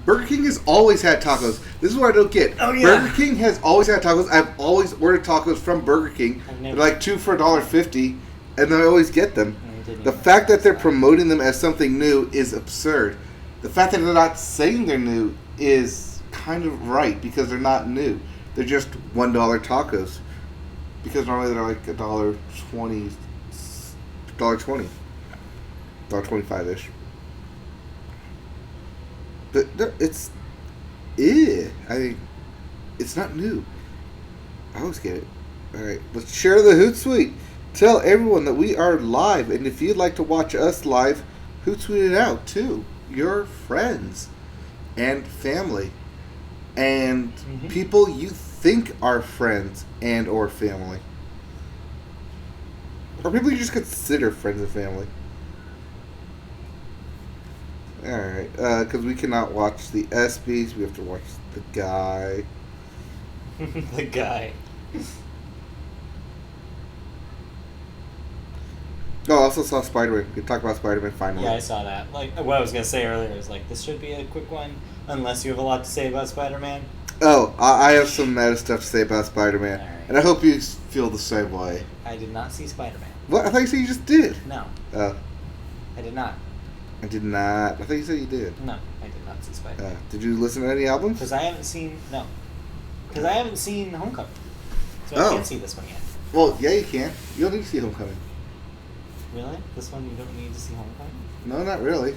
Burger King has always had tacos. This is what I don't get. Oh, yeah. Burger King has always had tacos. I've always ordered tacos from Burger King. They're like 2 for $1.50, and I always get them. The fact that they're promoting them as something new is absurd. The fact that they're not saying they're new is kind of right, because they're not new. They're just $1 tacos. Because normally they're like $1.20, $1.25-ish. But it's it's not new. I always get it. Alright, let's share the Hootsuite. Tell everyone that we are live, and if you'd like to watch us live, Hootsuite it out to your friends and family and people you think are friends and or family. Or people you just consider friends and family. Alright, because we cannot watch the ESPYs, we have to watch the guy. The guy. Oh, I also saw Spider-Man. We can talk about Spider-Man finally. Yeah, I saw that. Like, what I was going to say earlier is, like, this should be a quick one, unless you have a lot to say about Spider-Man. Oh, I have some meta stuff to say about Spider-Man. Right. And I hope you feel the same way. I did not see Spider-Man. What? I thought you said you just did. No. Oh. I did not. I did not. I thought you said you did. No, I did not see Spider-Man. Did you listen to any albums? Because I haven't seen... No. Because I haven't seen Homecoming. So I can't see this one yet. Well, yeah, you can. You don't need to see Homecoming. Really? This one you don't need to see Homecoming? No, not really.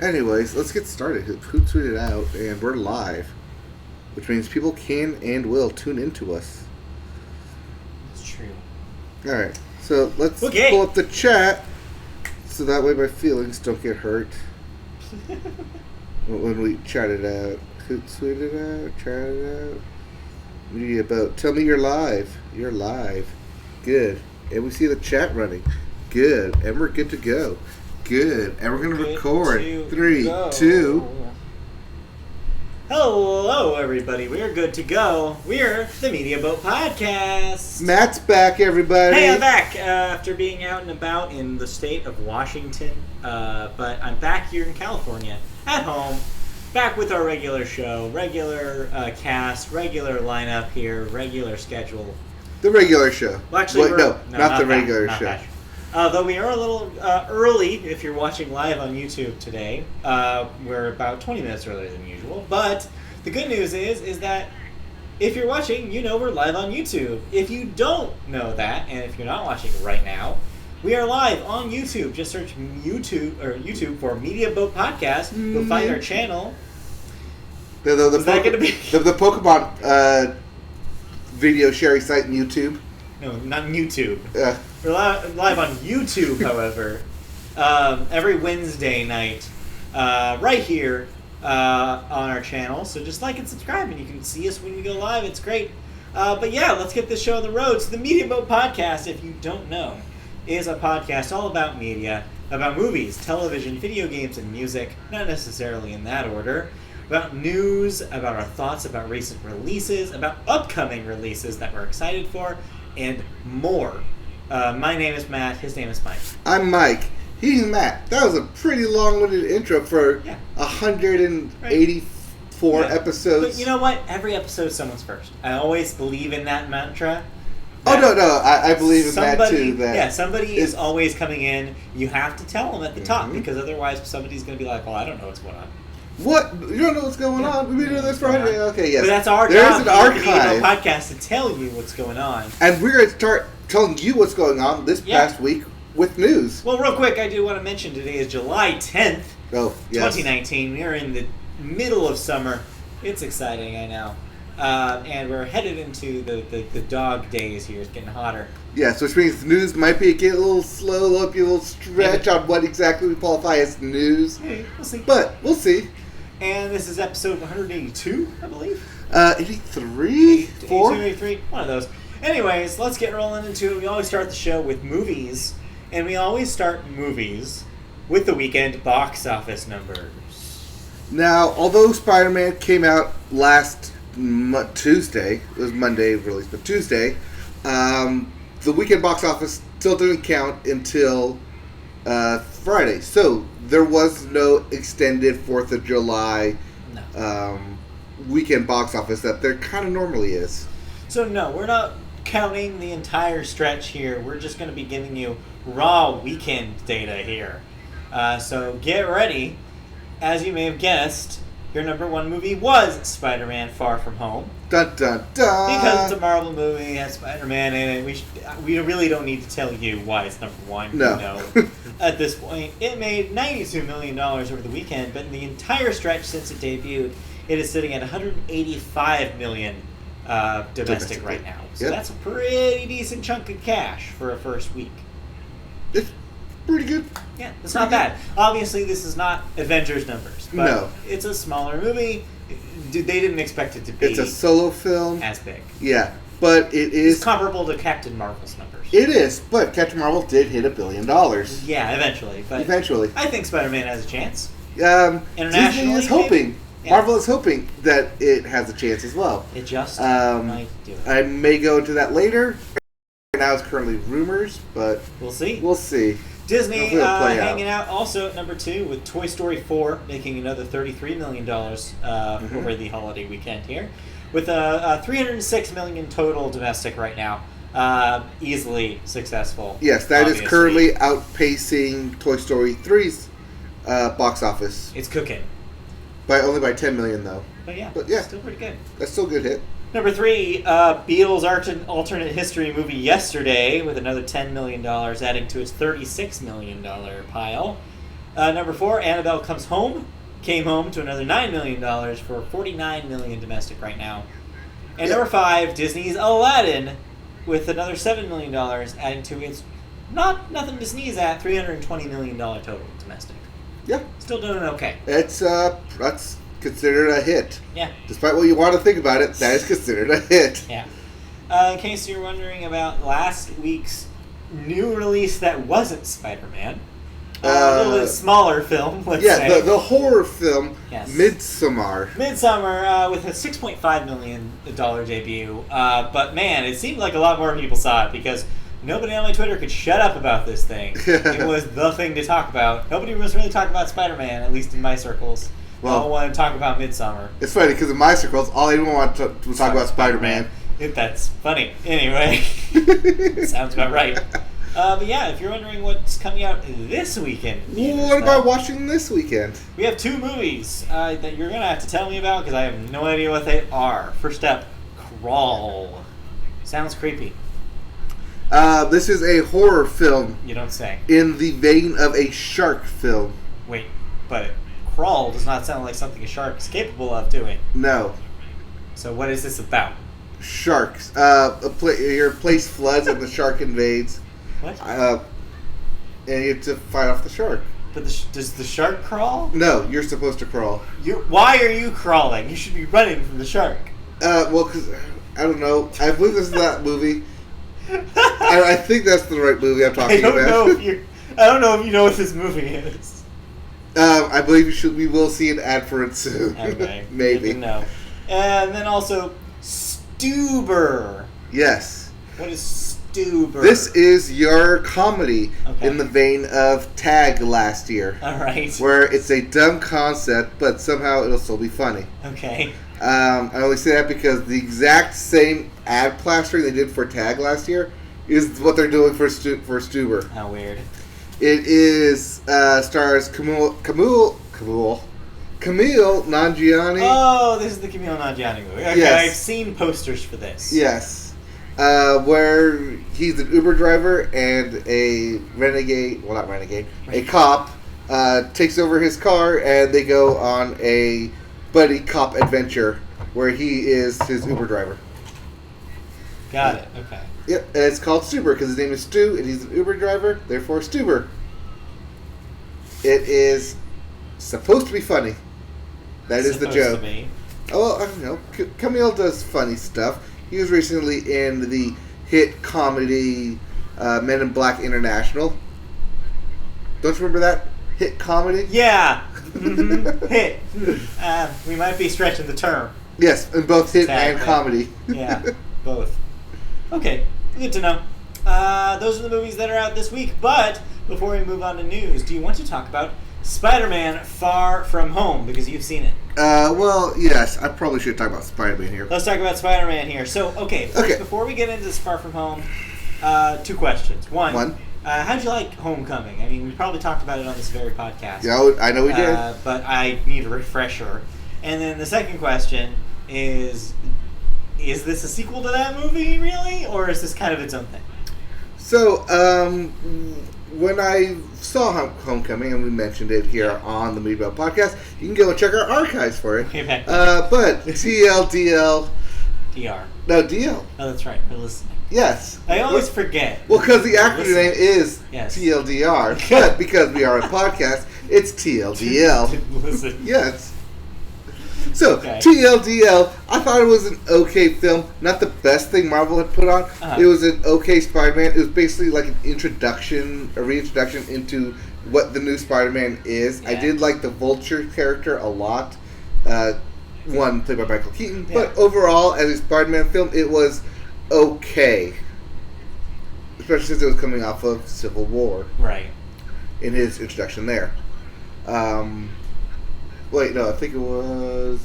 Anyways, let's get started. Hootsuite it out, and we're live. Which means people can and will tune into us. That's true. Alright, so let's pull up the chat so that way my feelings don't get hurt when we chat it out. Hootsuite it out, chat it out. Media about, tell me you're live. You're live. Good. And we see the chat running. Good. And we're good to go. Good. And we're going to record. 3, 2. Hello, everybody. We're good to go. We're the Media Boat Podcast. Matt's back, everybody. Hey, I'm back after being out and about in the state of Washington. But I'm back here in California, at home, back with our regular show, regular cast, regular lineup here, regular schedule. The regular show. Well, actually, no, not the regular show. Though we are a little early if you're watching live on YouTube today. We're about 20 minutes earlier than usual. But the good news is that if you're watching, you know we're live on YouTube. If you don't know that, and if you're not watching right now, we are live on YouTube. Just search YouTube for Media Boat Podcast. You'll find our channel. The Pokemon video sharing site on YouTube. No, not YouTube. We're live on YouTube, however, every Wednesday night, right here on our channel. So just like and subscribe, and you can see us when we go live. It's great. But yeah, let's get this show on the road. So the Media Boat Podcast, if you don't know, is a podcast all about media, about movies, television, video games, and music. Not necessarily in that order. About news, about our thoughts about recent releases, about upcoming releases that we're excited for, and more. My name is Matt. His name is Mike. I'm Mike. He's Matt. That was a pretty long-winded intro for 184 episodes. But you know what? Every episode someone's first. I always believe in that mantra. Oh, no. I believe in that, too. Somebody is always coming in. You have to tell them at the top, because otherwise somebody's going to be like, well, I don't know what's going on. What? You don't know what's going on? We've been doing this for 100. Okay, yes. But that's our job. There's an archive podcast to tell you what's going on. And we're going to start telling you what's going on this past week with news. Well, real quick, I do want to mention today is July 10th, 2019. We're in the middle of summer. It's exciting, I know. And we're headed into the dog days here. It's getting hotter. Yes, which means the news might be a little slow, a little stretch on what exactly we qualify as news. Hey, we'll see. But we'll see. And this is episode 182, I believe. 83? 4? 83, one of those. Anyways, let's get rolling into it. We always start the show with movies. And we always start movies with the weekend box office numbers. Now, although Spider-Man came out last Tuesday, it was Monday release, but Tuesday, the weekend box office still didn't count until Friday. So there was no extended 4th of July weekend box office that there kind of normally is. So no, we're not counting the entire stretch here. We're just going to be giving you raw weekend data here. So get ready. As you may have guessed, your number one movie was Spider-Man Far From Home. Dun, dun, dun. Because it's a Marvel movie, has Spider-Man in it. We really don't need to tell you why it's number one. No. You know. At this point, it made $92 million over the weekend, but in the entire stretch since it debuted, it is sitting at $185 million domestic right now. So that's a pretty decent chunk of cash for a first week. It's pretty good. Yeah, it's not bad. Obviously, this is not Avengers numbers, but it's a smaller movie. They didn't expect it to be. It's a solo film. As big. Yeah, but it is... It's comparable to Captain Marvel's numbers. It is, but Captain Marvel did hit $1 billion. Yeah, eventually. But eventually. I think Spider-Man has a chance. Disney is hoping. Yeah. Marvel is hoping that it has a chance as well. It just might do it. I may go into that later. Right now it's currently rumors, but... We'll see. We'll see. Disney hanging out also at number 2 with Toy Story 4 making another $33 million over the holiday weekend here. With a $306 million total domestic right now. Easily successful. Yes, that obviously is currently outpacing Toy Story 3's box office. It's cooking. Only by $10 million, though. But yeah, still pretty good. That's still a good hit. Number 3, Beatles' alternate history movie Yesterday with another $10 million, adding to its $36 million pile. Number 4, Annabelle came home to another $9 million for $49 million domestic right now. And number 5, Disney's Aladdin with another $7 million, adding to its nothing to sneeze at $320 million total domestic. Yeah, still doing okay. That's considered a hit. Yeah. Despite what you want to think about it, that is considered a hit. Yeah. In case you're wondering about last week's new release that wasn't Spider-Man, a little bit smaller film, let's say. Yeah, the horror film, Midsommar. Midsommar with a $6.5 million debut. But man, it seemed like a lot more people saw it because nobody on my Twitter could shut up about this thing. It was the thing to talk about. Nobody was really talking about Spider-Man, at least in my circles. Well, I don't want to talk about Midsommar. It's funny because in my circles, all anyone wants to talk about Spider-Man. That's funny. Anyway, sounds about right. But yeah, if you're wondering what's coming out this weekend, what about watching this weekend? We have 2 movies that you're gonna have to tell me about because I have no idea what they are. First up, Crawl. Sounds creepy. This is a horror film. You don't say. In the vein of a shark film. Wait, but Crawl does not sound like something a shark is capable of doing. No. So what is this about? Sharks. Your place floods and the shark invades. What? And you have to fight off the shark. But does the shark crawl? No, you're supposed to crawl. Why are you crawling? You should be running from the shark. Well, because, I don't know. I believe this is that movie. I think that's the right movie I'm talking about. I don't know if you know what this movie is. I believe we will see an ad for it soon. Okay. Maybe. No. And then also, Stuber. Yes. What is Stuber? This is your comedy in the vein of Tag last year. All right. Where it's a dumb concept, but somehow it'll still be funny. Okay. I only say that because the exact same ad plastering they did for Tag last year is what they're doing for Stuber. How weird. It is stars Camille Nanjiani. Oh, this is the Camille Nanjiani movie. Okay, yes. I've seen posters for this. Yes. Where he's an Uber driver and a renegade, well, not renegade, a cop takes over his car and they go on a buddy cop adventure where he is his Uber driver. Got it. Okay. Yep, and it's called Stuber because his name is Stu and he's an Uber driver, therefore Stuber. It is supposed to be funny. That is the joke. To be. Oh, well, I don't know. Camille does funny stuff. He was recently in the hit comedy Men in Black International. Don't you remember that hit comedy? Yeah. Mm-hmm. Hit. We might be stretching the term. Yes, in both hit and comedy. Yeah, both. Okay, good to know. Those are the movies that are out this week, but before we move on to news, do you want to talk about Spider-Man Far From Home? Because you've seen it. Well, yes. I probably should talk about Spider-Man here. Let's talk about Spider-Man here. So, first, before we get into this Far From Home, 2 questions. One. How'd you like Homecoming? I mean, we probably talked about it on this very podcast. Yeah, I know we did. But I need a refresher. And then the second question is this a sequel to that movie, really? Or is this kind of its own thing? So, when I saw Homecoming, and we mentioned it here on the Meatball Podcast, you can go and check our archives for it. But TLDL... DR. No, DL. Oh, that's right. We're listening. Yes. I always forget. Well, because the acronym name is TLDR, but because we are a podcast, it's TLDL. Listen. Yes. So, TLDL, I thought it was an okay film. Not the best thing Marvel had put on. It was an okay Spider-Man. It was basically like an a reintroduction into what the new Spider-Man is. Yeah. I did like the Vulture character a lot. One played by Michael Keaton. Yeah. But overall, as a Spider-Man film, it was okay. Especially since it was coming off of Civil War. Right. In his introduction there. Wait, no, I think it was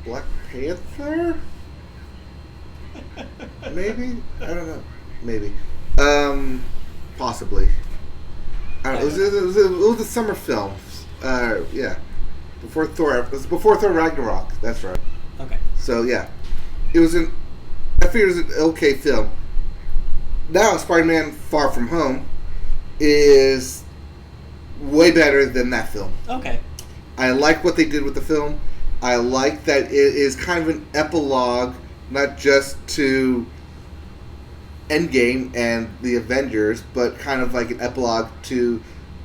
Black Panther? Maybe? I don't know. Maybe. Possibly. I don't know. It was a summer film. Yeah. Before Thor Ragnarok. That's right. Okay. So, yeah. I figured it was an okay film. Now, Spider-Man Far From Home is way better than that film. Okay. I like what they did with the film. I like that it is kind of an epilogue, not just to Endgame and the Avengers, but kind of like an epilogue to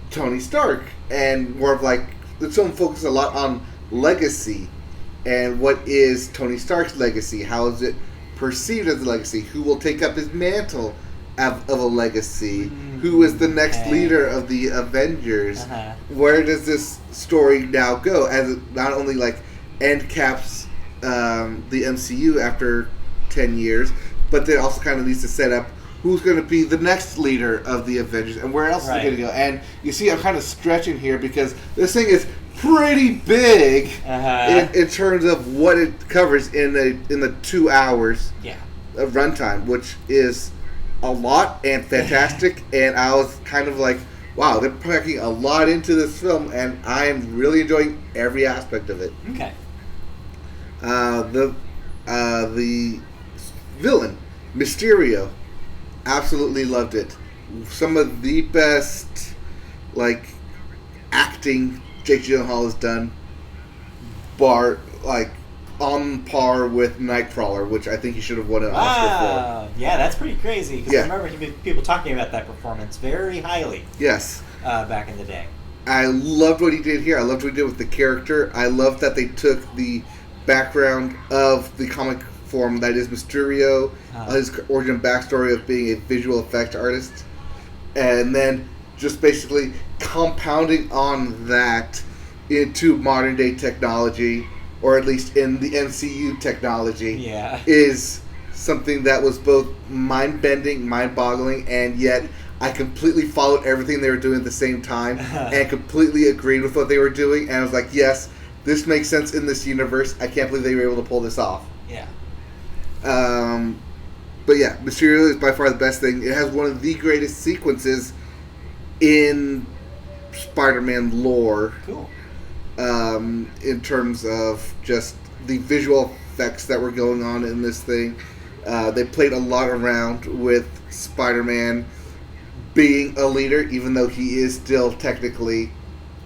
Tony Stark. And more of like, the film focuses a lot on legacy. And what is Tony Stark's legacy? How is it perceived as a legacy? Who will take up his mantle of a legacy? Who is the next leader of the Avengers? Where does this story now go? As it not only like end caps the MCU after 10 years, but it also kind of needs to set up who's going to be the next leader of the Avengers and where else is it going to go. And you see, I'm kind of stretching here because this thing is pretty big in terms of what it covers in the 2 hours of runtime, which is a lot and fantastic. And I was kind of like, wow, they're packing a lot into this film, and I am really enjoying every aspect of it. Okay. The villain, Mysterio, absolutely loved it. Some of the best acting Jake Gyllenhaal has done, on par with Nightcrawler, which I think he should have won an Oscar for. Yeah, that's pretty crazy. Because I remember people talking about that performance very highly. Yes. Back in the day. I loved what he did here. I loved what he did with the character. I loved that they took the background of the comic form that is Mysterio, his origin backstory of being a visual effects artist, and then just basically compounding on that into modern day technology, or at least in the MCU technology, is something that was both mind-bending, mind-boggling, and yet I completely followed everything they were doing at the same time and completely agreed with what they were doing, and I was like, yes, this makes sense in this universe. I can't believe they were able to pull this off. Yeah. But yeah, Mysterio is by far the best thing. It has one of the greatest sequences in Spider-Man lore. Cool. In terms of just the visual effects that were going on in this thing. They played a lot around with Spider-Man being a leader, even though he is still technically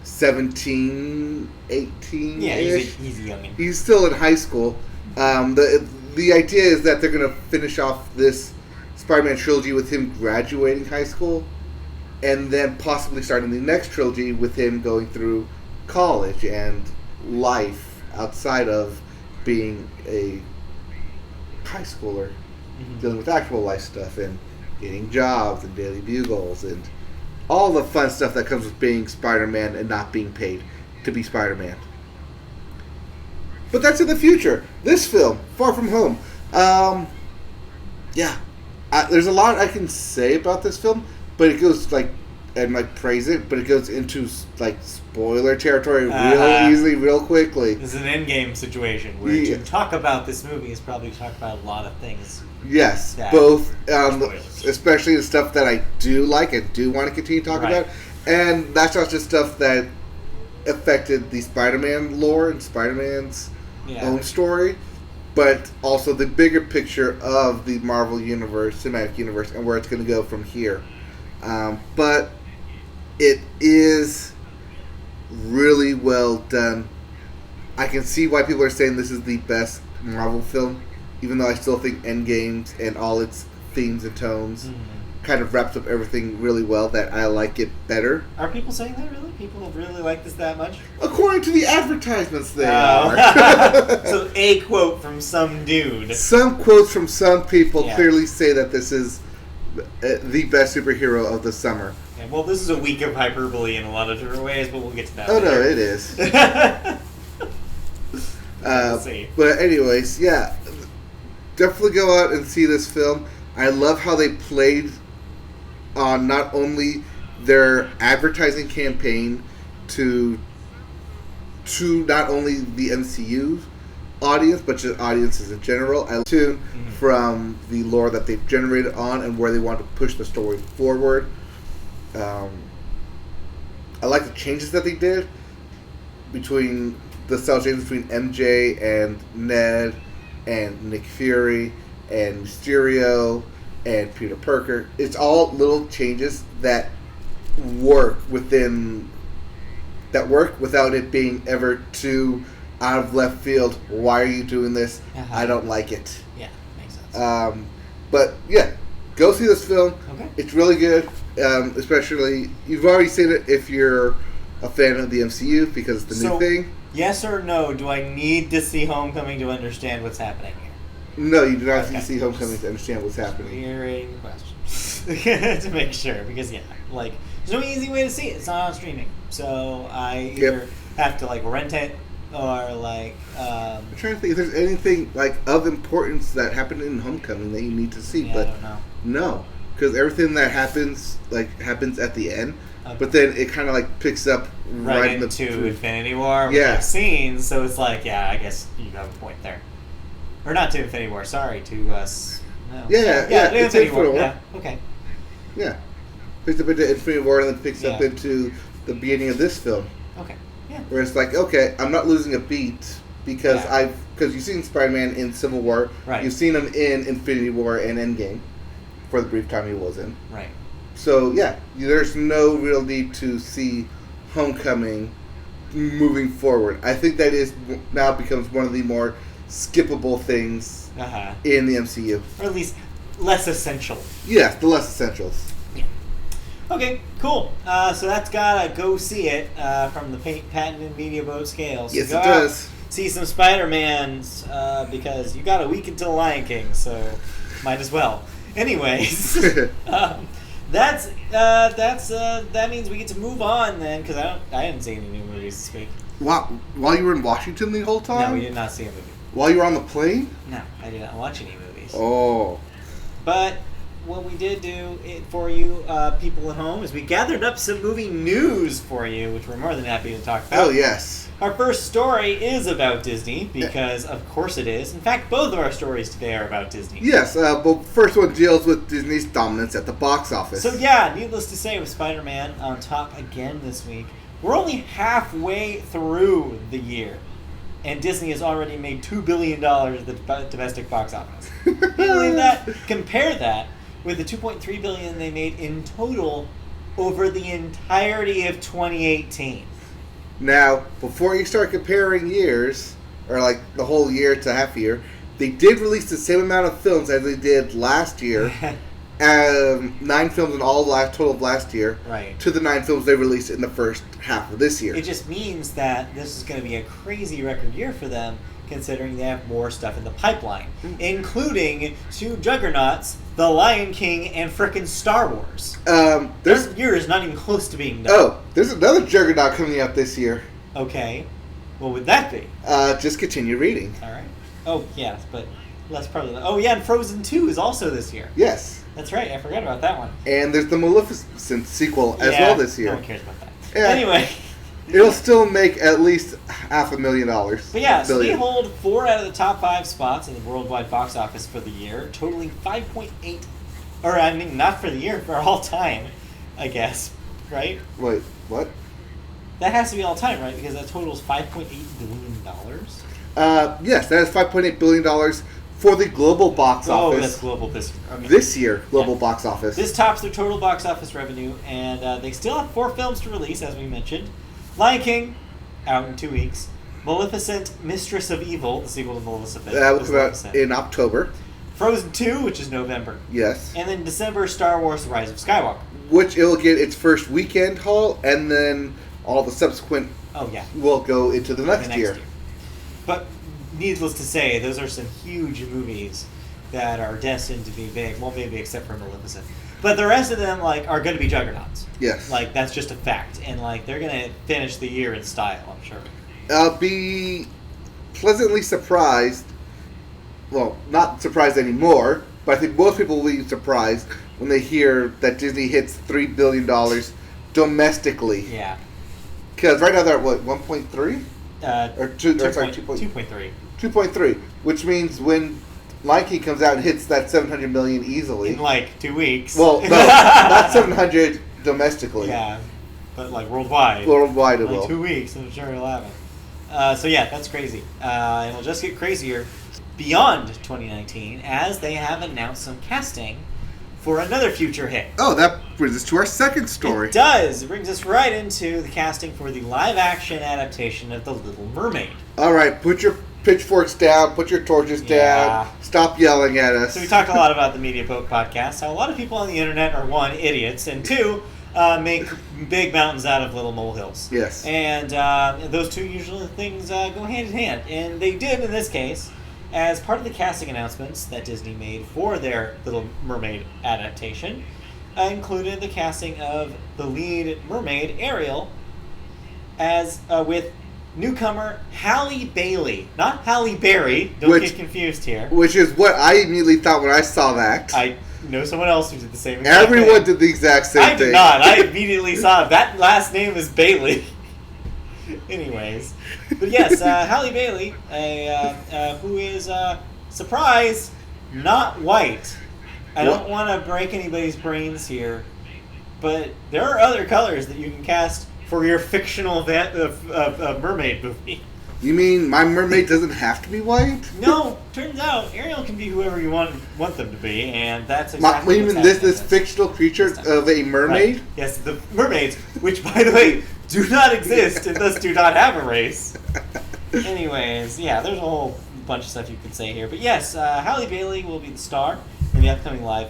17, 18-ish. Yeah, he's a youngin'. He's still in high school. The idea is that they're going to finish off this Spider-Man trilogy with him graduating high school, and then possibly starting the next trilogy with him going through college and life outside of being a high schooler, dealing with actual life stuff and getting jobs and daily bugles and all the fun stuff that comes with being Spider-Man and not being paid to be Spider-Man. But that's in the future. This film, Far From Home, there's a lot I can say about this film, but it goes and like praise it, but it goes into like spoiler territory real easily, real quickly. This is an endgame situation where to talk about this movie is probably to talk about a lot of things. Yes, both, especially the stuff that I do like and do want to continue to talk about, and that's not just stuff that affected the Spider-Man lore and Spider-Man's own story, but also the bigger picture of the Marvel Universe, Cinematic Universe, and where it's going to go from here. But it is really well done. I can see why people are saying this is the best Marvel film, even though I still think Endgame and all its themes and tones kind of wraps up everything really well, that I like it better. Are people saying that, really? People have really liked this that much? According to the advertisements, they are. So a quote from some dude. Some quotes from some people clearly say that this is the best superhero of the summer. Yeah, well, this is a week of hyperbole in a lot of different ways, but we'll get to that later. No, it is. But anyways, definitely go out and see this film. I love how they played on not only their advertising campaign to not only the MCU audience, but just audiences in general. I tune from the lore that they've generated on and where they want to push the story forward. I like the changes that they did between the cell changes between MJ and Ned and Nick Fury and Mysterio and Peter Parker. It's all little changes that work without it being ever too out of left field. Why are you doing this? I don't like it. Yeah, makes sense. But yeah, go see this film. Okay. It's really good. Especially, you've already seen it if you're a fan of the MCU because it's the new thing. Yes or no, do I need to see Homecoming to understand what's happening here? No, you do not need to see Homecoming to understand what's happening. Clearing questions. To make sure, because there's no easy way to see it. It's not on streaming. So I either have to rent it or I'm trying to think if there's anything of importance that happened in Homecoming that you need to see, but I don't know. No, because everything that happens at the end, but then it kind of picks up right into Infinity War with scenes. So it's I guess you have a point there, or not to Infinity War. Sorry, to us. No. Yeah, it's Infinity War. Yeah, okay. Yeah, picks up into Infinity War and then picks up into the beginning of this film. Okay. Yeah. Where it's okay, I'm not losing a beat because you've seen Spider-Man in Civil War, right? You've seen him in Infinity War and Endgame for the brief time he was in, right? So there's no real need to see Homecoming moving forward. I think that is now becomes one of the more skippable things in the MCU, or at least less essential. Yes, the less essentials. Yeah. Okay, cool. So that's gotta go see it from the patented media boat scale. So yes, it does. See some Spider-Mans because you got a week until Lion King, so might as well. Anyways, that means we get to move on then, because I didn't see any new movies this week. While you were in Washington the whole time? No, we did not see a movie. While you were on the plane? No, I did not watch any movies. Oh. But what we did do for you people at home is we gathered up some movie news for you, which we're more than happy to talk about. Oh, yes. Our first story is about Disney, because of course it is. In fact, both of our stories today are about Disney. Yes, but first one deals with Disney's dominance at the box office. So needless to say, with Spider-Man on top again this week, we're only halfway through the year, and Disney has already made $2 billion at the domestic box office. Can you believe that? Compare that with the $2.3 billion they made in total over the entirety of 2018. Now, before you start comparing years, or the whole year to half year, they did release the same amount of films as they did last year. 9 films in all total of last year. Right. To the 9 films they released in the first half of this year. It just means that this is going to be a crazy record year for them, considering they have more stuff in the pipeline, including 2 juggernauts, The Lion King, and frickin' Star Wars. Their year is not even close to being done. Oh, there's another juggernaut coming out this year. Okay. What would that be? Just continue reading. All right. Oh, yes, but Less prevalent. Oh, yeah, and Frozen 2 is also this year. Yes. That's right. I forgot about that one. And there's the Maleficent sequel as well this year. No one cares about that. Yeah. Anyway. It'll still make at least $500,000. But yeah, so they hold 4 out of the top 5 spots in the worldwide box office for the year, totaling 5.8. Or, I mean, not for the year, for all time, I guess. Right? Wait, what? That has to be all time, right? Because that totals $5.8 billion. Yes, that is $5.8 billion for the global box office. Oh, that's global this year, global box office. This tops their total box office revenue, and they still have 4 films to release, as we mentioned. Lion King, out in 2 weeks. Maleficent, Mistress of Evil, the sequel to Maleficent. That will come out in October. Frozen 2, which is November. Yes. And then December, Star Wars, The Rise of Skywalker. Which it will get its first weekend haul, and then all the subsequent will go into the next year. But needless to say, those are some huge movies that are destined to be big. Well, maybe except for Maleficent. But the rest of them are going to be juggernauts. Yes. That's just a fact. And, they're going to finish the year in style, I'm sure. I'll be pleasantly surprised. Well, not surprised anymore, but I think most people will be surprised when they hear that Disney hits $3 billion domestically. Yeah. Because right now they're at, what, 1.3? Or 2.3. 2.3, which means when Lion King comes out and hits that 700 million easily. In 2 weeks. Well, no, not 700 domestically. Yeah, but worldwide. Worldwide it will. 2 weeks, I'm sure it'll happen. So yeah, that's crazy. And it'll just get crazier beyond 2019 as they have announced some casting for another future hit. Oh, that brings us to our second story. It does. It brings us right into the casting for the live-action adaptation of The Little Mermaid. All right, put your pitchforks down, put your torches down, stop yelling at us. So we talked a lot about the Media Poke podcast, how a lot of people on the internet are, 1, idiots, and 2, make big mountains out of little molehills. Yes. And those two usually things go hand in hand. And they did in this case. As part of the casting announcements that Disney made for their Little Mermaid adaptation, included the casting of the lead mermaid, Ariel, as with newcomer Halle Bailey. Not Halle Berry, don't get confused here. Which is what I immediately thought when I saw that. I know someone else who did the same exact thing. Everyone did the exact same thing. I did not. I immediately saw that last name is Bailey. Anyways, but yes, Halle Bailey, who is, surprise, not white. I don't want to break anybody's brains here, but there are other colors that you can cast for your fictional mermaid movie. You mean My Mermaid doesn't have to be white? No, turns out Ariel can be whoever you want them to be, and that's exactly what's happening. This fictional creature of a mermaid? Right. Yes, the mermaids, which, by the way, do not exist and thus do not have a race. Anyways, yeah, there's a whole bunch of stuff you could say here. But yes, Halle Bailey will be the star in the upcoming live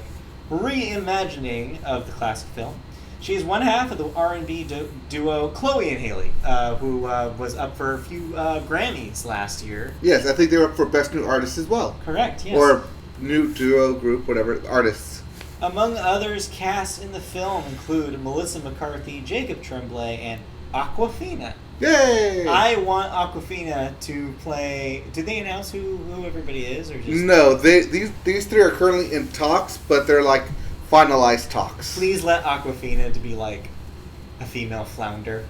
reimagining of the classic film. She is one half of the R&B duo Chloe and Haley, who was up for a few Grammys last year. Yes, I think they were up for Best New Artist as well. Correct, yes. Or New Duo Group, whatever, artists. Among others cast in the film include Melissa McCarthy, Jacob Tremblay, and Awkwafina. Yay! I want Awkwafina to play... Did they announce who everybody is? Or just... No, these three are currently in talks, but they're finalized talks. Please let Awkwafina to be a female flounder.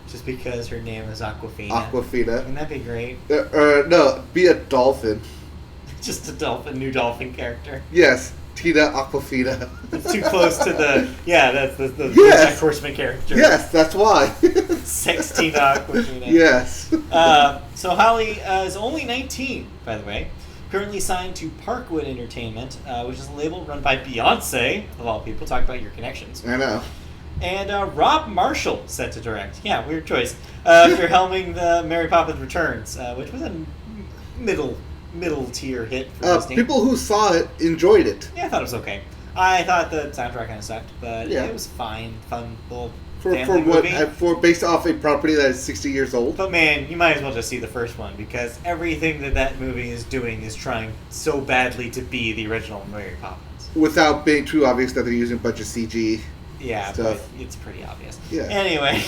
Just because her name is Awkwafina. Awkwafina. Wouldn't that be great? No, be a dolphin. Just a new dolphin character. Yes, Tina Awkwafina. It's too close to that's the Jack Horseman character. Yes, that's why. Sex Tina Awkwafina. Yes. So Holly is only 19, by the way. Currently signed to Parkwood Entertainment, which is a label run by Beyonce, of all people. Talk about your connections. I know. And Rob Marshall set to direct. Yeah, weird choice. After helming the Mary Poppins Returns, which was a middle tier hit for Disney. People who saw it enjoyed it. Yeah, I thought it was okay. I thought the soundtrack kind of sucked, but it was fine, fun little for based off a property that is 60 years old. But man, you might as well just see the first one because everything that movie is doing is trying so badly to be the original Mary Poppins. Without being too obvious that they're using a bunch of CG stuff. But it's pretty obvious. Yeah. Anyway,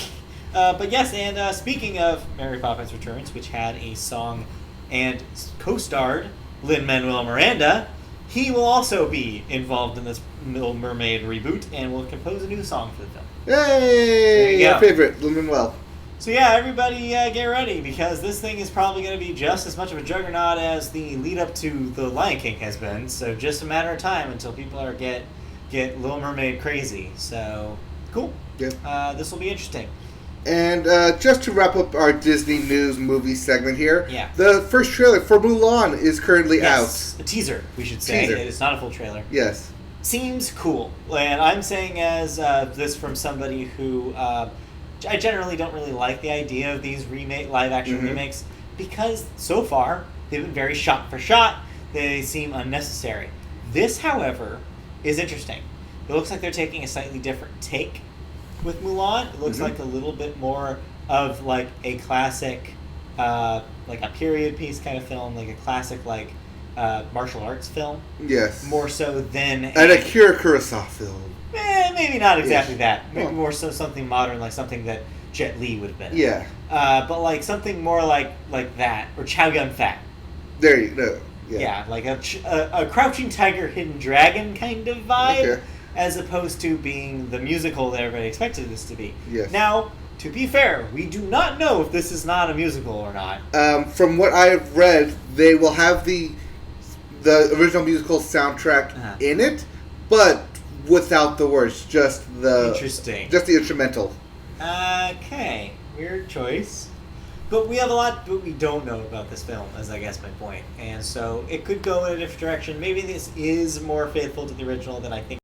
but yes, and speaking of Mary Poppins Returns, which had a song and co-starred Lin-Manuel Miranda, he will also be involved in this Little Mermaid reboot and will compose a new song for the film. Yay! Our favorite, Lin-Manuel. So yeah, everybody get ready, because this thing is probably going to be just as much of a juggernaut as the lead up to The Lion King has been. So just a matter of time until people are get Little Mermaid crazy. So cool. Yeah. This will be interesting. And just to wrap up our Disney News movie segment here, yeah. The first trailer for Mulan is currently out. A teaser, we should say. It's not a full trailer. Yes. Seems cool. And I'm saying as this from somebody who... I generally don't really like the idea of these live-action remakes, because so far they've been very shot for shot. They seem unnecessary. This, however, is interesting. It looks like they're taking a slightly different take with Mulan. It looks like a little bit more of like a classic, like a period piece kind of film, like a classic martial arts film. Yes. More so than an Akira Kurosawa film. Maybe not exactly that. Maybe more so something modern, like something that Jet Li would have been. Yeah. But like something more like that, or Chow Yun-Fat. There you go. Yeah, like a Crouching Tiger, Hidden Dragon kind of vibe, as opposed to being the musical that everybody expected this to be. Yes. Now, to be fair, we do not know if this is not a musical or not. From what I have read, they will have the original musical soundtrack in it, but without the words, just the instrumental. Okay, weird choice. But we have a lot that we don't know about this film, is I guess my point. And so it could go in a different direction. Maybe this is more faithful to the original than I think.